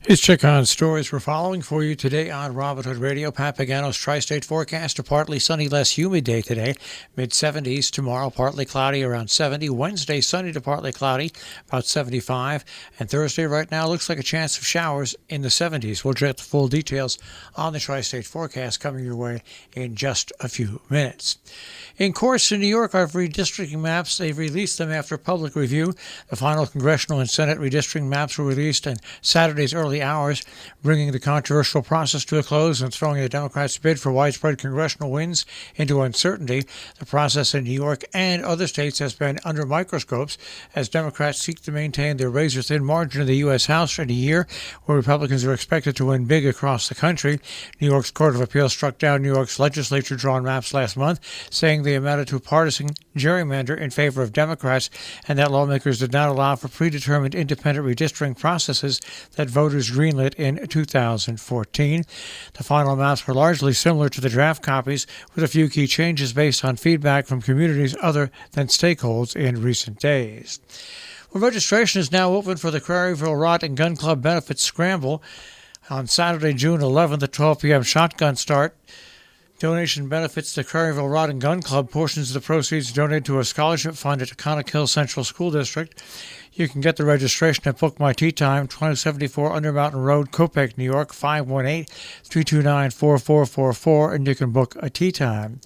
Here's check on stories we're following for you today on Robin Hood Radio. Papagano's tri-state forecast: a partly sunny, less humid day today, mid-70s. Tomorrow, partly cloudy, around 70. Wednesday, sunny to partly cloudy, about 75. And Thursday, right now, looks like a chance of showers in the 70s. We'll get the full details on the tri-state forecast coming your way in just a few minutes. In course in New York are redistricting maps. They've released them after public review. The final congressional and Senate redistricting maps were released in Saturday's early hours, bringing the controversial process to a close and throwing the Democrats' bid for widespread congressional wins into uncertainty. The process in New York and other states has been under microscopes as Democrats seek to maintain their razor-thin margin in the U.S. House in a year where Republicans are expected to win big across the country. New York's Court of Appeals struck down New York's legislature-drawn maps last month, saying they amounted to partisan gerrymander in favor of Democrats and that lawmakers did not allow for predetermined independent redistricting processes that voters greenlit in 2014. The final maps were largely similar to the draft copies, with a few key changes based on feedback from communities other than stakeholders in recent days. Well, registration is now open for the Craryville Rod and Gun Club Benefits Scramble on Saturday, June 11th at 12 p.m. shotgun start. Donation benefits the Craryville Rod and Gun Club. Portions of the proceeds donated to a scholarship fund at the Conoco Central School District. You can get the registration at Book My Tea Time, 2074 Undermountain Road, Copake, New York, 518-329-4444, and you can book a tea time.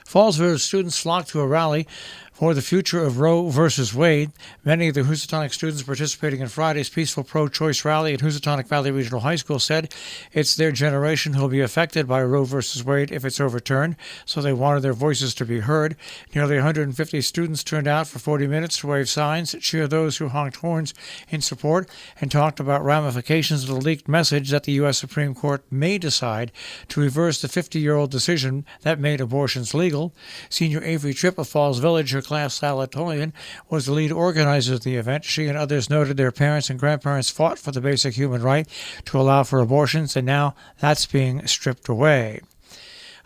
Fallsville students flocked to a rally for the future of Roe versus Wade. Many of the Housatonic students participating in Friday's peaceful pro-choice rally at Housatonic Valley Regional High School said it's their generation who will be affected by Roe versus Wade if it's overturned, so they wanted their voices to be heard. Nearly 150 students turned out for 40 minutes to wave signs, cheer those who honked horns in support, and talked about ramifications of the leaked message that the U.S. Supreme Court may decide to reverse the 50-year-old decision that made abortions legal. Senior Avery Tripp of Falls Village, her class salutatorian, was the lead organizer of the event. She and others noted their parents and grandparents fought for the basic human right to allow for abortions, and now that's being stripped away.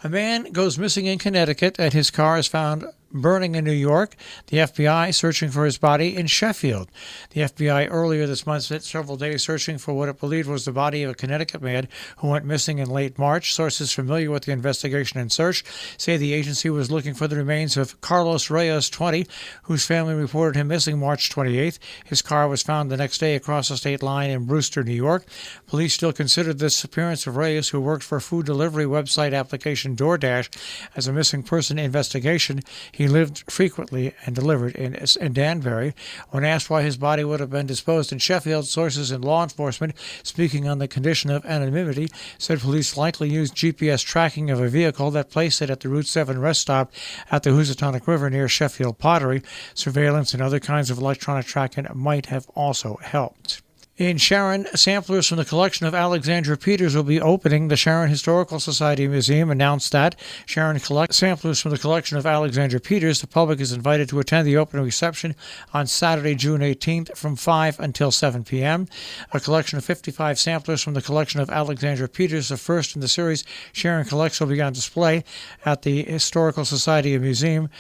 A man goes missing in Connecticut and his car is found burning in New York. The FBI searching for his body in Sheffield. The FBI earlier this month spent several days searching for what it believed was the body of a Connecticut man who went missing in late March. Sources familiar with the investigation and search say the agency was looking for the remains of Carlos Reyes, 20, whose family reported him missing March 28th. His car was found the next day across the state line in Brewster, New York. Police still considered this disappearance of Reyes, who worked for food delivery website application DoorDash, as a missing person investigation. He lived frequently and delivered in Danbury. When asked why his body would have been disposed in Sheffield, sources in law enforcement, speaking on the condition of anonymity, said police likely used GPS tracking of a vehicle that placed it at the Route 7 rest stop at the Housatonic River near Sheffield Pottery. Surveillance and other kinds of electronic tracking might have also helped. In Sharon, samplers from the collection of Alexandra Peters will be opening. The Sharon Historical Society Museum announced that. Sharon collects samplers from the collection of Alexandra Peters. The public is invited to attend the opening reception on Saturday, June 18th from 5 until 7 p.m. A collection of 55 samplers from the collection of Alexandra Peters, the first in the series Sharon collects, will be on display at the Historical Society Museum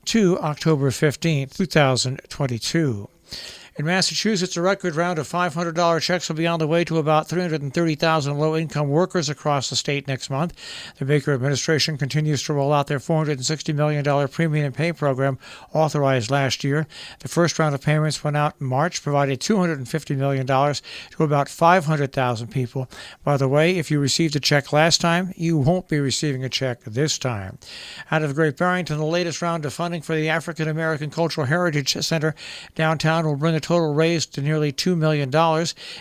to October 15th, 2022. In Massachusetts, a record round of $500 checks will be on the way to about 330,000 low-income workers across the state next month. The Baker administration continues to roll out their $460 million premium pay program authorized last year. The first round of payments went out in March, provided $250 million to about 500,000 people. By the way, if you received a check last time, you won't be receiving a check this time. Out of Great Barrington, the latest round of funding for the African American Cultural Heritage Center downtown will bring a total raised to nearly $2 million.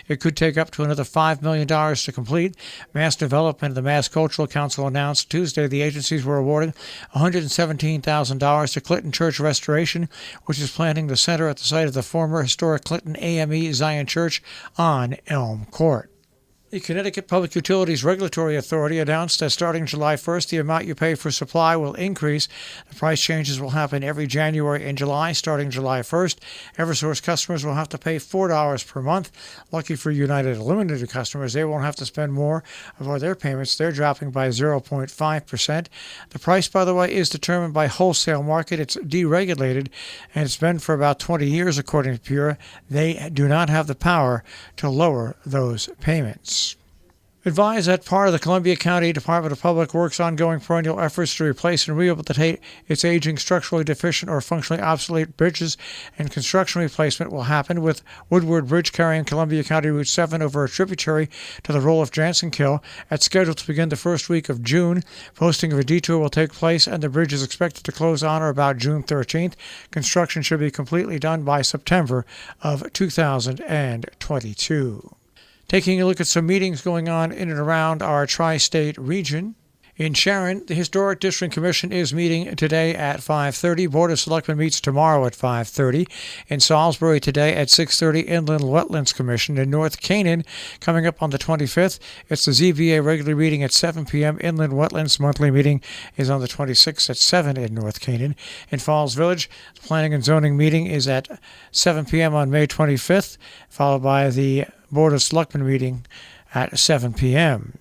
It could take up to another $5 million to complete. Mass Development and the Mass Cultural Council announced Tuesday the agencies were awarding $117,000 to Clinton Church Restoration, which is planning the center at the site of the former historic Clinton AME Zion Church on Elm Court. The Connecticut Public Utilities Regulatory Authority announced that starting July 1st, the amount you pay for supply will increase. The price changes will happen every January and July. Starting July 1st, Eversource customers will have to pay $4 per month. Lucky for United Limited customers, they won't have to spend more of their payments. They're dropping by 0.5%. The price, by the way, is determined by wholesale market. It's deregulated, and it's been for about 20 years, according to Pura. They do not have the power to lower those payments. Advise that part of the Columbia County Department of Public Works' ongoing perennial efforts to replace and rehabilitate its aging, structurally deficient, or functionally obsolete bridges and construction replacement will happen with Woodward Bridge carrying Columbia County Route 7 over a tributary to the Roll of Jansenkill. It's scheduled to begin the first week of June. Posting of a detour will take place, and the bridge is expected to close on or about June 13th. Construction should be completely done by September of 2022. Taking a look at some meetings going on in and around our tri-state region. In Sharon, the Historic District Commission is meeting today at 5:30. Board of Selectmen meets tomorrow at 5:30. In Salisbury today at 6:30, Inland Wetlands Commission. In North Canaan, coming up on the 25th, it's the ZBA regular meeting at 7 p.m. Inland Wetlands monthly meeting is on the 26th at 7 in North Canaan. In Falls Village, the Planning and Zoning meeting is at 7 p.m. on May 25th, followed by the Board of Selectmen meeting at 7 p.m.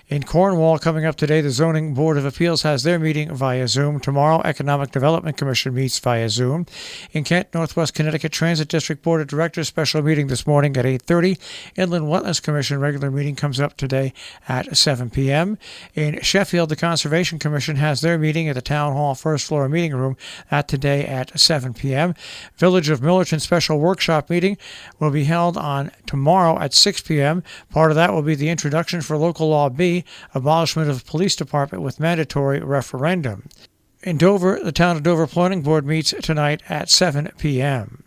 In Cornwall, coming up today, the Zoning Board of Appeals has their meeting via Zoom. Tomorrow, Economic Development Commission meets via Zoom. In Kent, Northwest Connecticut Transit District Board of Directors special meeting this morning at 8:30. Inland Wetlands Commission regular meeting comes up today at 7 p.m. In Sheffield, the Conservation Commission has their meeting at the Town Hall first floor meeting room today at 7 p.m. Village of Millerton special workshop meeting will be held on tomorrow at 6 p.m. Part of that will be the introduction for Local Law B, abolishment of the police department with mandatory referendum. In Dover, the Town of Dover Planning Board meets tonight at 7 p.m.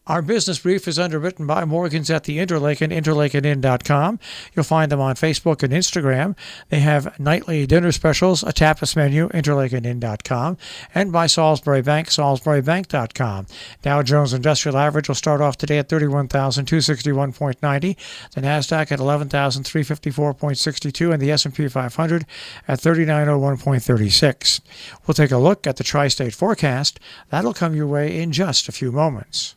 Our business brief is underwritten by Morgans at the Interlaken, interlakeninn.com. You'll find them on Facebook and Instagram. They have nightly dinner specials, a tapas menu, interlakeninn.com, and by Salisbury Bank, salisburybank.com. Dow Jones Industrial Average will start off today at 31,261.90, the NASDAQ at 11,354.62, and the S&P 500 at 3901.36. We'll take a look at the tri-state forecast. That'll come your way in just a few moments.